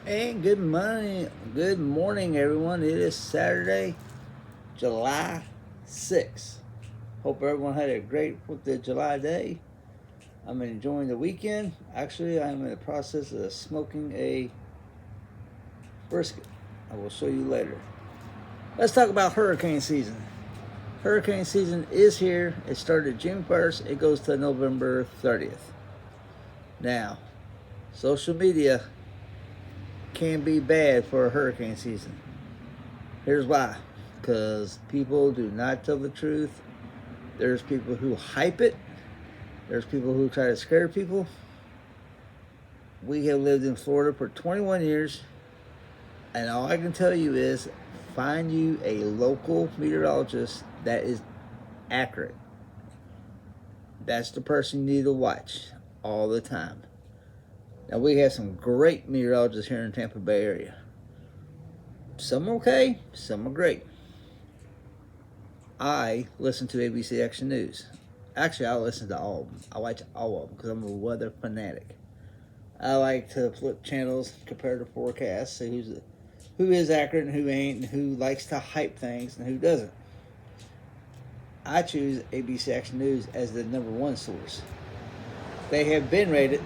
And good morning, everyone. It is Saturday, July 6th. Hope everyone had a great 4th of July day. I'm enjoying the weekend. Actually, I'm in the process of smoking a brisket. I will show you later. Let's talk about hurricane season. Hurricane season is here. It started June 1st. It goes to November 30th. Now, social media can be bad for a hurricane season. Here's why. Because people do not tell the truth. There's people who hype it. There's people who try to scare people. We have lived in Florida for 21 years, and all I can tell you is find you a local meteorologist that is accurate. That's the person you need to watch all the time. Now, we have some great meteorologists here in Tampa Bay area. Some are okay, some are great. I listen to ABC Action News. Actually, I listen to all of them. I watch all of them because I'm a weather fanatic. I like to flip channels, compare the forecasts, see who is accurate and who ain't, and who likes to hype things and who doesn't. I choose ABC Action News as the number one source. They have been rated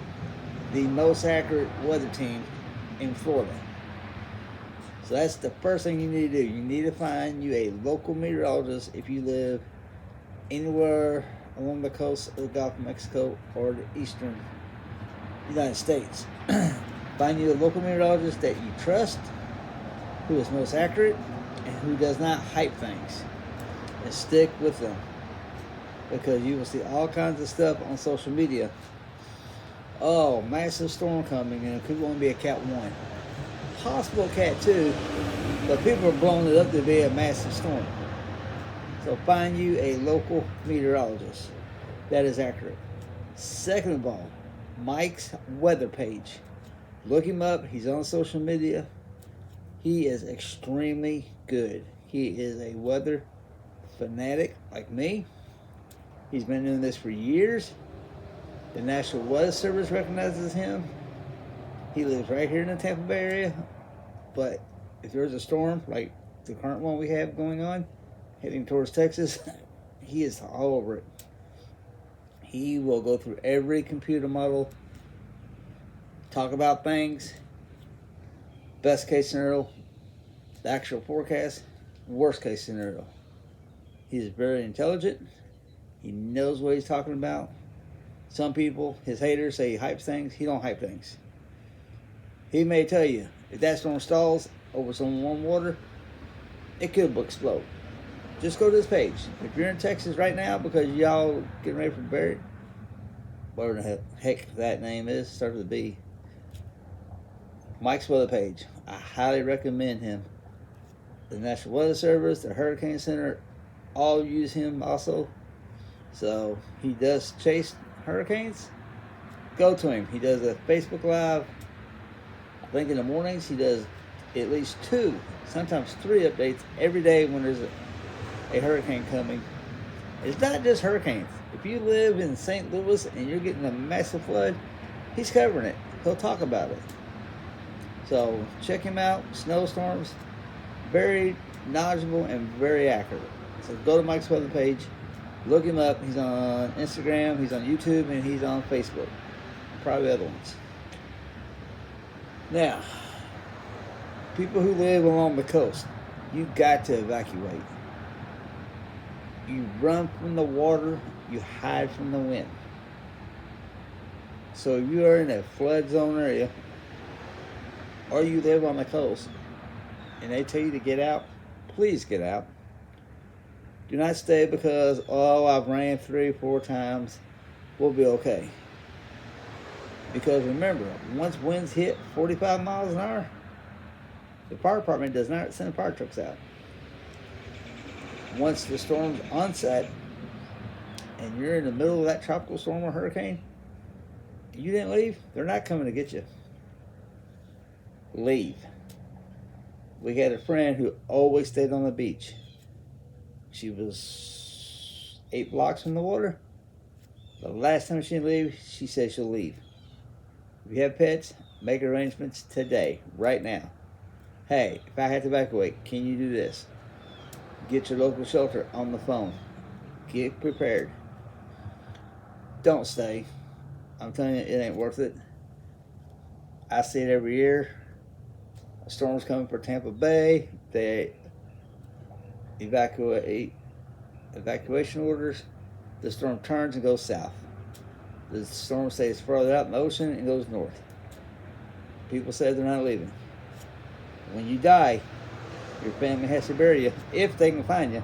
the most accurate weather team in Florida. So that's the first thing you need to do. You need to find you a local meteorologist if you live anywhere along the coast of the Gulf of Mexico or the eastern United States. Find you a local meteorologist that you trust, who is most accurate, and who does not hype things. And stick with them. Because you will see all kinds of stuff on social media. Oh, massive storm coming, and it could only be a Cat 1. Possible Cat 2, but people are blowing it up to be a massive storm. So find you a local meteorologist that is accurate. Second of all, Mike's weather page. Look him up. He's on social media. He is extremely good. He is a weather fanatic like me. He's been doing this for years. The National Weather Service recognizes him. He lives right here in the Tampa Bay area. But if there's a storm like the current one we have going on, heading towards Texas, he is all over it. He will go through every computer model, talk about things, best case scenario, the actual forecast, worst case scenario. He's very intelligent. He knows what he's talking about. Some people, his haters, say he hypes things. He don't hype things. He may tell you, if that storm stalls over some warm water, it could explode. Just go to this page. If you're in Texas right now because y'all getting ready for Barrett, whatever the heck that name is, starts with a B, Mike's weather page. I highly recommend him. The National Weather Service, the Hurricane Center, all use him also. So he does chase hurricanes. Go to him. He does a Facebook Live. I think in the mornings he does at least 2, sometimes 3 updates every day when there's a hurricane coming. It's not just hurricanes. If you live in St. Louis and you're getting a massive flood, he's covering it. He'll talk about it. So check him out. Snowstorms, very knowledgeable and very accurate. So go to Mike's weather page, look him up. He's on Instagram, he's on YouTube, and he's on Facebook. Probably other ones. Now, people who live along the coast, you got to evacuate. You run from the water, you hide from the wind. So if you are in a flood zone area, or you live on the coast, and they tell you to get out, please get out. Do not stay because, oh, I've ran 3 or 4 times. We'll be okay. Because remember, once winds hit 45 miles an hour, the fire department does not send fire trucks out. Once the storm's onset and you're in the middle of that tropical storm or hurricane, you didn't leave, they're not coming to get you. Leave. We had a friend who always stayed on the beach. She was 8 blocks from the water. The last time she leave, she said she'll leave. If you have pets, Make arrangements today, right now. Hey, if I have to evacuate, can you do this? Get your local shelter on the phone. Get prepared. Don't stay. I'm telling you, it ain't worth it. I see it every year. A storm's coming for Tampa Bay. They evacuation orders. The storm turns and goes south. The storm stays further out in the ocean and goes north. People say they're not leaving. When you die, your family has to bury you if they can find you.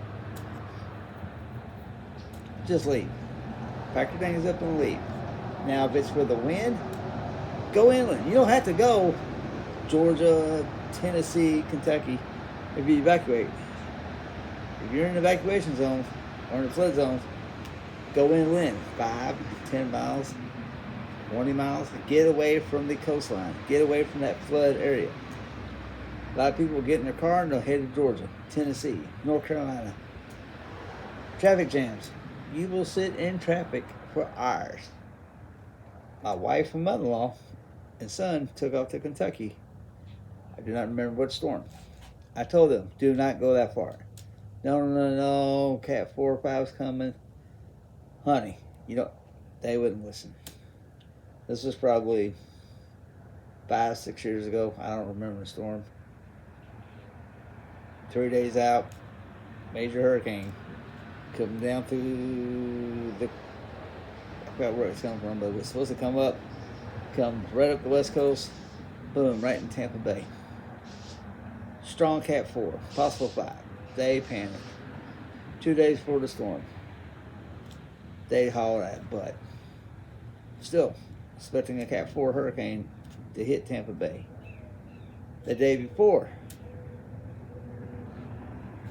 Just leave. Pack your things up and leave. Now, if it's for the wind, go inland. You don't have to go Georgia, Tennessee, Kentucky if you evacuate. If you're in the evacuation zone or in the flood zone, go inland 5, 10 miles, 20 miles. Get away from the coastline. Get away from that flood area. A lot of people will get in their car and they'll head to Georgia, Tennessee, North Carolina. Traffic jams. You will sit in traffic for hours. My wife and mother-in-law and son took off to Kentucky. I do not remember what storm. I told them, do not go that far. No, Cat 4 or 5 is coming. Honey, they wouldn't listen. This was probably 5, 6 years ago. I don't remember the storm. 3 days out, major hurricane coming down through I forgot where it's coming from, but it was supposed to come right up the west coast, boom, right in Tampa Bay. Strong Cat 4, possible 5. They panicked. 2 days before the storm, they hauled at butt. Still, expecting a Cat 4 hurricane to hit Tampa Bay. The day before,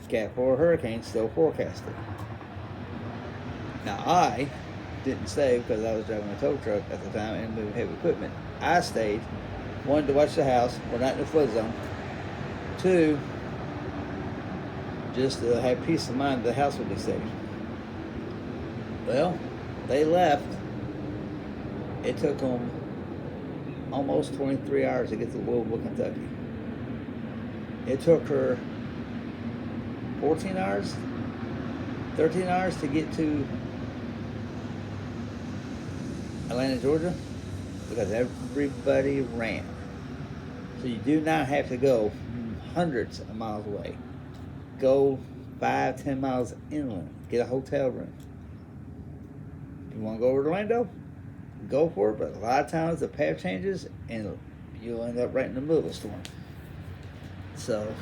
Cat 4 hurricane still forecasted. Now, I didn't stay because I was driving a tow truck at the time and moving heavy equipment. I stayed, 1, to watch the house. We're not in the flood zone. 2, just to have peace of mind the house would be safe. Well, they left. It took them almost 23 hours to get to Louisville, Kentucky. It took her 14 hours, 13 hours to get to Atlanta, Georgia, because everybody ran. So you do not have to go hundreds of miles away. Go 5, 10 miles inland. Get a hotel room. If you want to go over to Orlando, go for it, but a lot of times the path changes and you'll end up right in the middle of the storm. So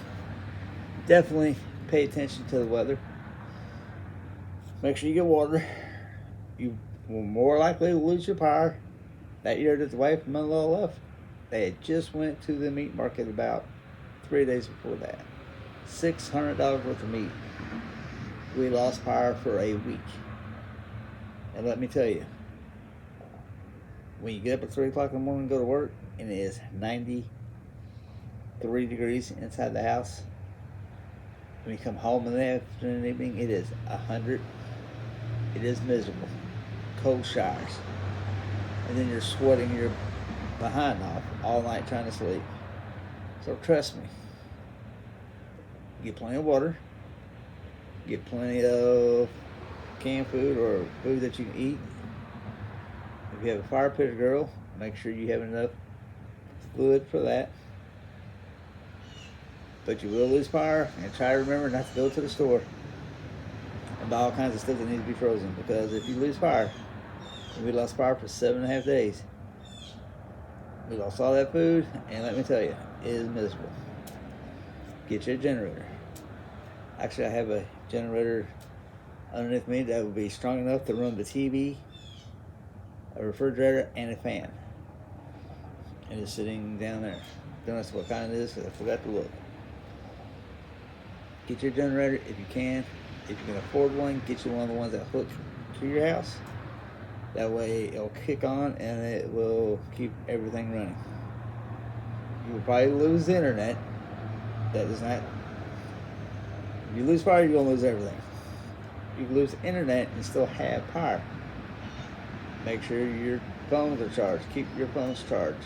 definitely pay attention to the weather. Make sure you get water. You will more likely lose your power. That year that the wife and mother-in-law left, they had just went to the meat market about 3 days before that. $600 worth of meat. We lost power for a week. And let me tell you, when you get up at 3 o'clock in the morning and go to work, and it is 93 degrees inside the house, when you come home in the afternoon and evening, it is 100. It is miserable. Cold showers. And then you're sweating your behind off all night trying to sleep. So trust me. Get plenty of water. Get plenty of canned food or food that you can eat. If you have a fire pit grill, make sure you have enough fluid for that. But you will lose power, and try to remember not to go to the store and buy all kinds of stuff that needs to be frozen, because if you lose power, and we lost power for 7.5 days, we lost all that food, and let me tell you, it is miserable. Get your generator. Actually, I have a generator underneath me that will be strong enough to run the TV, a refrigerator, and a fan. And it's sitting down there. Don't ask what kind it is, because I forgot to look. Get your generator if you can. If you can afford one, get you one of the ones that hook to your house. That way it'll kick on and it will keep everything running. You will probably lose the internet. That does not. If you lose power, you're going to lose everything. You can lose the internet and still have power. Make sure your phones are charged. Keep your phones charged.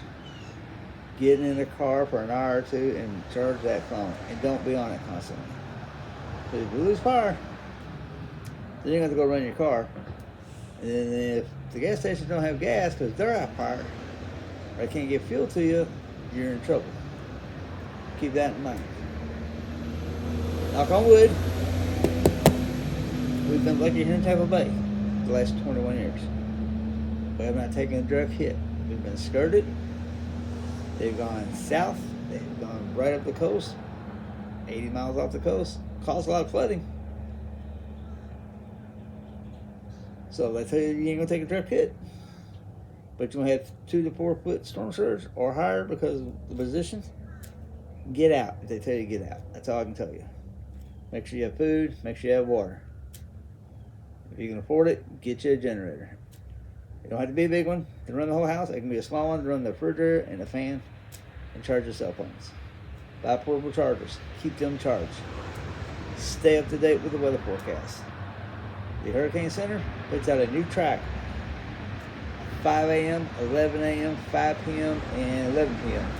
get in the car for an hour or two and charge that phone, and don't be on it constantly. Because if you lose power, then you have to go run your car. And then if the gas stations don't have gas because they're out of power, or they can't get fuel to you, you're in trouble. Keep that in mind. Knock on wood, we've been lucky here in Tampa Bay the last 21 years. We have not taken a direct hit. We've been skirted. They've gone south. They've gone right up the coast, 80 miles off the coast. Caused a lot of flooding. So they tell you you ain't gonna take a direct hit, but you're gonna have 2 to 4 foot storm surge or higher because of the position. Get out if they tell you to get out. That's all I can tell you. Make sure you have food. Make sure you have water. If you can afford it, get you a generator. It don't have to be a big one to run the whole house. It can be a small one to run the refrigerator and the fan and charge your cell phones. Buy portable chargers. Keep them charged. Stay up to date with the weather forecast. The Hurricane Center puts out a new track 5 a.m., 11 a.m., 5 p.m., and 11 p.m.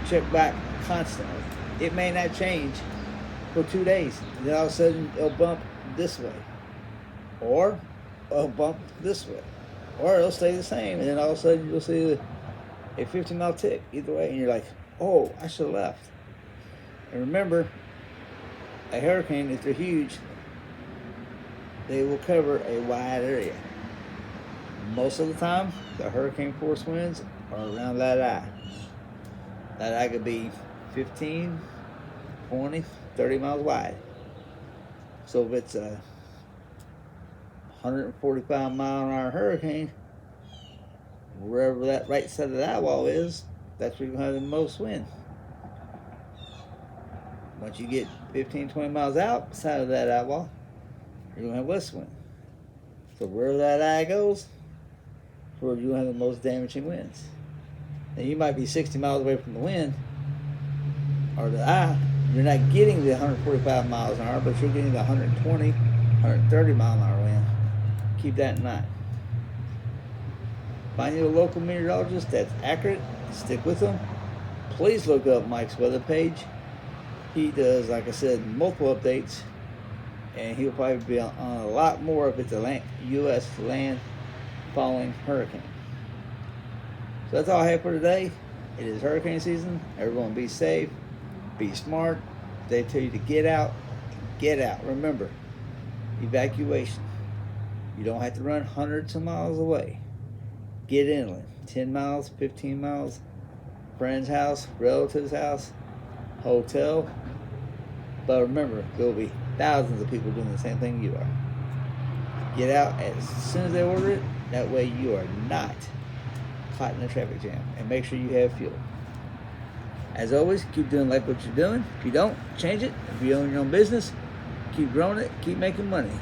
Check back constantly. It may not change for 2 days. Then all of a sudden it'll bump this way. Or it'll bump this way. Or it'll stay the same. And then all of a sudden you'll see a 15-mile tick either way. And you're like, oh, I should have left. And remember, a hurricane, if they're huge, they will cover a wide area. Most of the time, the hurricane force winds are around that eye. That eye could be 15, 20, 30 miles wide. So if it's a 145 mile an hour hurricane, wherever that right side of the eye wall is, that's where you're going to have the most wind. Once you get 15, 20 miles outside of that eye wall, you're going to have west wind. So wherever that eye goes, where you're going to have the most damaging winds. Now you might be 60 miles away from the wind or the eye. You're not getting the 145 miles an hour, but you're getting the 120, 130 mile an hour wind. Keep that in mind. Find you a local meteorologist that's accurate. Stick with them. Please look up Mike's weather page. He does, like I said, multiple updates, and he'll probably be on a lot more if it's a U.S. land-falling hurricane. So that's all I have for today. It is hurricane season. Everyone be safe, be smart. They tell you to get out, get out. Remember, evacuation. You don't have to run hundreds of miles away. Get inland, 10 miles, 15 miles, friend's house, relative's house, hotel. But remember, there will be thousands of people doing the same thing you are. Get out as soon as they order it. That way you are not caught in a traffic jam. And make sure you have fuel. As always, keep doing like what you're doing. If you don't, change it. If you own your own business, keep growing it, keep making money.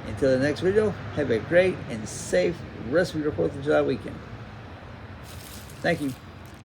Until the next video, have a great and safe rest of your 4th of July weekend. Thank you.